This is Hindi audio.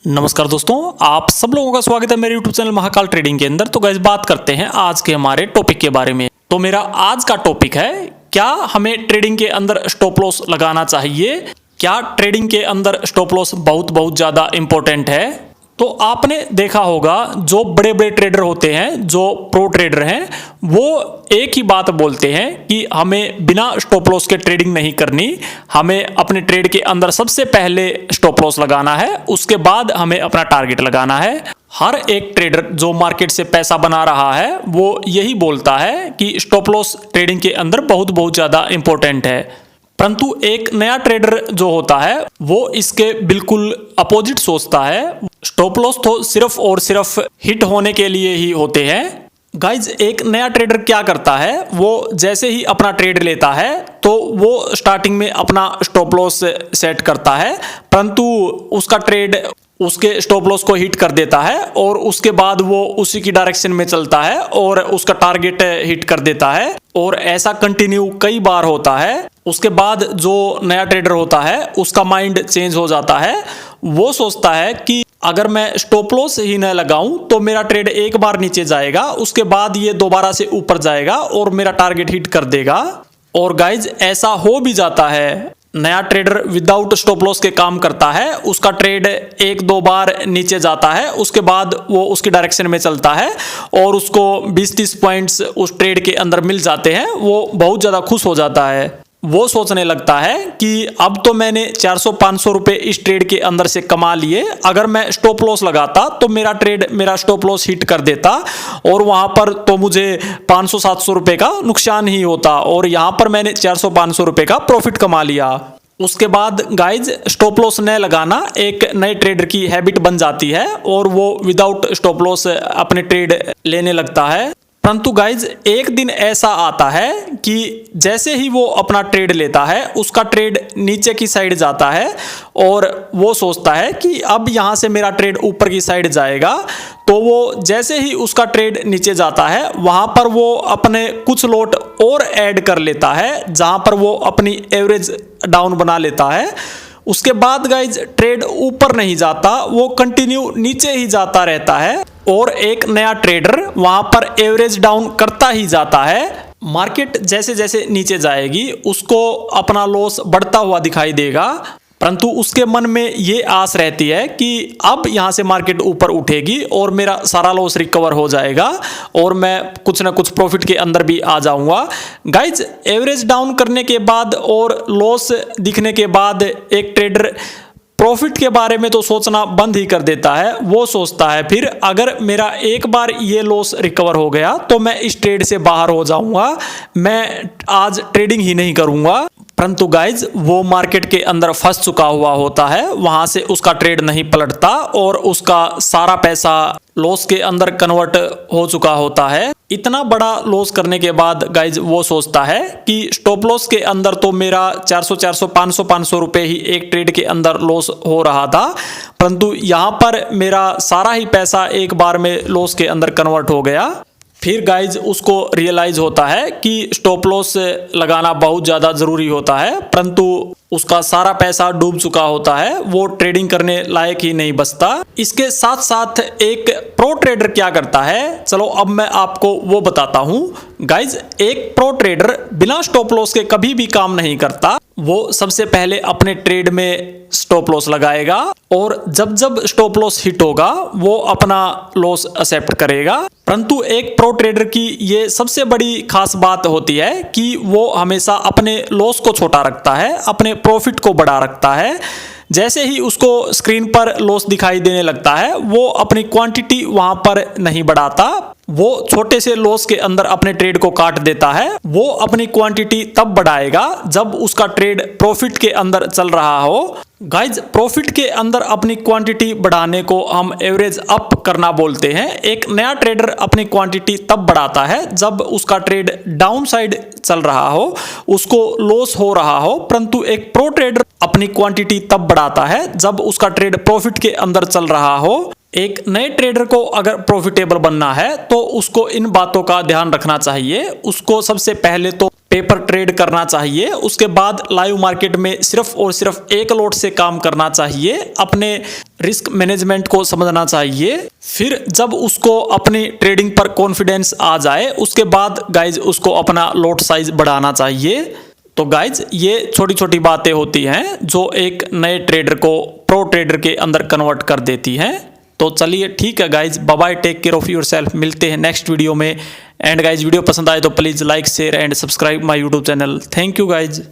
नमस्कार दोस्तों, आप सब लोगों का स्वागत है मेरे YouTube चैनल महाकाल ट्रेडिंग के अंदर। तो गाइस बात करते हैं आज के हमारे टॉपिक के बारे में। तो मेरा आज का टॉपिक है, क्या हमें ट्रेडिंग के अंदर स्टॉप लॉस लगाना चाहिए? क्या ट्रेडिंग के अंदर स्टॉप लॉस बहुत ज्यादा इंपॉर्टेंट है? तो आपने देखा होगा जो बड़े बड़े ट्रेडर होते हैं, जो प्रो ट्रेडर हैं, वो एक ही बात बोलते हैं कि हमें बिना स्टॉप लॉस के ट्रेडिंग नहीं करनी। हमें अपने ट्रेड के अंदर सबसे पहले स्टॉप लॉस लगाना है, उसके बाद हमें अपना टारगेट लगाना है। हर एक ट्रेडर जो मार्केट से पैसा बना रहा है वो यही बोलता है कि स्टॉप लॉस ट्रेडिंग के अंदर बहुत ज्यादा इंपॉर्टेंट है। परंतु एक नया ट्रेडर जो होता है वो इसके बिल्कुल अपोजिट सोचता है। स्टॉप लॉस तो सिर्फ और सिर्फ हिट होने के लिए ही होते हैं। गाइज, एक नया ट्रेडर क्या करता है, वो जैसे ही अपना ट्रेड लेता है तो वो स्टार्टिंग में अपना स्टॉप लॉस सेट करता है, परंतु उसका ट्रेड उसके स्टॉप लॉस को हिट कर देता है और उसके बाद वो उसी की डायरेक्शन में चलता है और उसका टारगेट हिट कर देता है। और ऐसा कंटिन्यू कई बार होता है। उसके बाद जो नया ट्रेडर होता है उसका माइंड चेंज हो जाता है। वो सोचता है कि अगर मैं स्टॉप लॉस ही न लगाऊं तो मेरा ट्रेड एक बार नीचे जाएगा, उसके बाद ये दोबारा से ऊपर जाएगा और मेरा टारगेट हिट कर देगा। और गाइज, ऐसा हो भी जाता है। नया ट्रेडर विदाउट स्टॉप लॉस के काम करता है, उसका ट्रेड एक दो बार नीचे जाता है, उसके बाद वो उसकी डायरेक्शन में चलता है और उसको 20-30 पॉइंट्स उस ट्रेड के अंदर मिल जाते हैं। वो बहुत ज़्यादा खुश हो जाता है। वो सोचने लगता है कि अब तो मैंने 400-500 रुपये इस ट्रेड के अंदर से कमा लिए, अगर मैं स्टॉप लॉस लगाता तो मेरा स्टॉप लॉस हिट कर देता और वहां पर तो मुझे 500-700 रुपये का नुकसान ही होता और यहाँ पर मैंने 400-500 रुपये का प्रॉफिट कमा लिया। उसके बाद गाइज, स्टॉप लॉस न लगाना एक नए ट्रेडर की हैबिट बन जाती है और वो विदाउट स्टॉप लॉस अपने ट्रेड लेने लगता है। परंतु गाइज, एक दिन ऐसा आता है कि जैसे ही वो अपना ट्रेड लेता है उसका ट्रेड नीचे की साइड जाता है और वो सोचता है कि अब यहाँ से मेरा ट्रेड ऊपर की साइड जाएगा। तो वो जैसे ही उसका ट्रेड नीचे जाता है वहाँ पर वो अपने कुछ लॉट और ऐड कर लेता है, जहाँ पर वो अपनी एवरेज डाउन बना लेता है। उसके बाद गाइज, ट्रेड ऊपर नहीं जाता, वो कंटिन्यू नीचे ही जाता रहता है और एक नया ट्रेडर वहां पर एवरेज डाउन करता ही जाता है। मार्केट जैसे जैसे नीचे जाएगी उसको अपना लॉस बढ़ता हुआ दिखाई देगा, परंतु उसके मन में ये आस रहती है कि अब यहाँ से मार्केट ऊपर उठेगी और मेरा सारा लॉस रिकवर हो जाएगा और मैं कुछ ना कुछ प्रॉफिट के अंदर भी आ जाऊंगा। गाइज, एवरेज डाउन करने के बाद और लॉस दिखने के बाद एक ट्रेडर प्रॉफिट के बारे में तो सोचना बंद ही कर देता है। वो सोचता है फिर अगर मेरा एक बार ये लॉस रिकवर हो गया तो मैं इस ट्रेड से बाहर हो जाऊंगा, मैं आज ट्रेडिंग ही नहीं करूंगा। परंतु गाइज, वो मार्केट के अंदर फंस चुका हुआ होता है, वहां से उसका ट्रेड नहीं पलटता और उसका सारा पैसा लॉस के अंदर कन्वर्ट हो चुका होता है। इतना बड़ा लॉस करने के बाद गाइज वो सोचता है कि स्टॉप लॉस के अंदर तो मेरा 400 500 रुपए ही एक ट्रेड के अंदर लॉस हो रहा था, परंतु यहाँ पर मेरा सारा ही पैसा एक बार में लॉस के अंदर कन्वर्ट हो गया। फिर गाइज उसको रियलाइज होता है कि स्टॉप लॉस लगाना बहुत ज़्यादा ज़रूरी होता है, परंतु उसका सारा पैसा डूब चुका होता है, वो ट्रेडिंग करने लायक ही नहीं बचता। इसके साथ साथ एक प्रो ट्रेडर क्या करता है, चलो अब मैं आपको वो बताता हूँ। गाइज, एक प्रो ट्रेडर बिना स्टॉप लॉस के कभी भी काम नहीं करता। वो सबसे पहले अपने ट्रेड में स्टॉप लॉस लगाएगा और जब जब स्टॉप लॉस हिट होगा वो अपना लॉस एक्सेप्ट करेगा। परंतु एक प्रो ट्रेडर की ये सबसे बड़ी खास बात होती है कि वो हमेशा अपने लॉस को छोटा रखता है, अपने प्रॉफिट को बड़ा रखता है। जैसे ही उसको स्क्रीन पर लॉस दिखाई देने लगता है वो अपनी क्वांटिटी वहां पर नहीं बढ़ाता, वो छोटे से लॉस के अंदर अपने ट्रेड को काट देता है। वो अपनी क्वांटिटी तब बढ़ाएगा जब उसका ट्रेड प्रॉफिट के अंदर चल रहा हो। गाइज, प्रॉफिट के अंदर अपनी क्वांटिटी बढ़ाने को हम एवरेज अप करना बोलते हैं। एक नया ट्रेडर अपनी क्वांटिटी तब बढ़ाता है जब उसका ट्रेड डाउन साइड चल रहा हो, उसको लॉस हो रहा हो, परंतु एक प्रो ट्रेडर अपनी क्वांटिटी तब बढ़ाता है जब उसका ट्रेड प्रॉफिट के अंदर चल रहा हो। एक नए ट्रेडर को अगर प्रॉफिटेबल बनना है तो उसको इन बातों का ध्यान रखना चाहिए। उसको सबसे पहले तो पेपर ट्रेड करना चाहिए, उसके बाद लाइव मार्केट में सिर्फ और सिर्फ एक लॉट से काम करना चाहिए, अपने रिस्क मैनेजमेंट को समझना चाहिए। फिर जब उसको अपनी ट्रेडिंग पर कॉन्फिडेंस आ जाए उसके बाद गाइज उसको अपना लॉट साइज बढ़ाना चाहिए। तो गाइज ये छोटी छोटी बातें होती हैं जो एक नए ट्रेडर को प्रो ट्रेडर के अंदर कन्वर्ट कर देती हैं। तो चलिए ठीक है guys, bye bye, take care of yourself, मिलते हैं नेक्स्ट वीडियो में। एंड गाइज वीडियो पसंद आए तो please like share and subscribe my YouTube channel. Thank you guys.